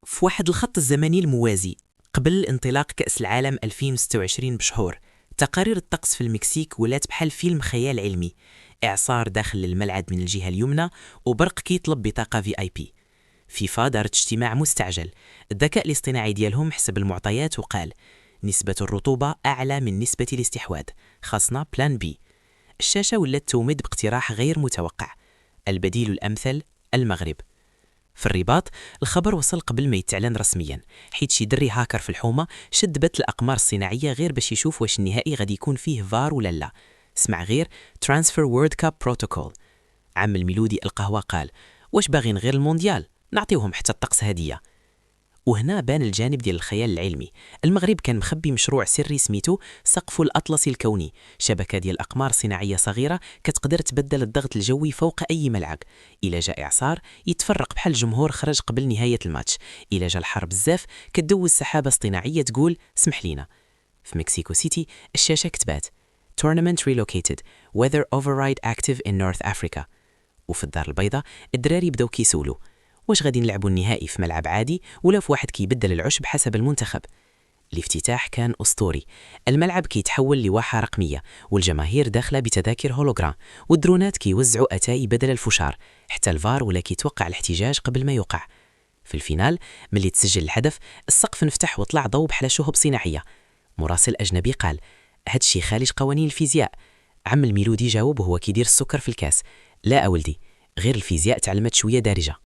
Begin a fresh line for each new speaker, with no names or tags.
في واحد الخط الزمني الموازي قبل انطلاق كأس العالم 2026 بشهور، تقارير الطقس في المكسيك ولات بحال فيلم خيال علمي. إعصار داخل الملعب من الجهة اليمنى وبرق كيطلب بطاقة VIP. فيفا دارت اجتماع مستعجل، الذكاء الاصطناعي ديالهم حسب المعطيات وقال نسبة الرطوبة أعلى من نسبة الاستحواذ، خاصنا بلان بي. الشاشة ولات تومد باقتراح غير متوقع، البديل الأمثل المغرب. في الرباط الخبر وصل قبل ما يتعلن رسميا، حيت شي دري هاكر في الحومة شد بث الأقمار الصناعية غير باش يشوف واش النهائي غادي يكون فيه فار ولا لا. اسمع غير Transfer World Cup Protocol. عم الميلودي القهوة قال واش باغين غير المونديال، نعطيوهم حتى الطقس هدية. وهنا بان الجانب ديال الخيال العلمي. المغرب كان مخبي مشروع سري سميتو سقف الأطلسي الكوني، شبكة ديال أقمار صناعية صغيرة كتقدر تبدل الضغط الجوي فوق أي ملعق. إلا جاء إعصار يتفرق بحال الجمهور خرج قبل نهاية الماتش، إلا جاء الحر بزاف كتدوز سحابة اصطناعية تقول سمح لينا. في مكسيكو سيتي الشاشة كتبات Tournament relocated, weather override active in North Africa. وفي الدار البيضاء الدراري بداو كيسولوا واش غادي نلعبوا النهائي في ملعب عادي ولا في واحد كيبدل العشب حسب المنتخب. الافتتاح كان أسطوري، الملعب كيتحول لواحة رقمية والجماهير داخلة بتذاكر هولوغرام، والدرونات كيوزعوا أتاي بدل الفشار، حتى الفار ولا كيتوقع الاحتجاج قبل ما يوقع. في الفينال ملي تسجل الهدف السقف نفتح وطلع ضوء بحال شهب صناعية. مراسل أجنبي قال هادشي خارج قوانين الفيزياء. عم الميلودي جاوب وهو كيدير السكر في الكاس لا أولدي، غير الفيزياء تعلمت شوية دارجة.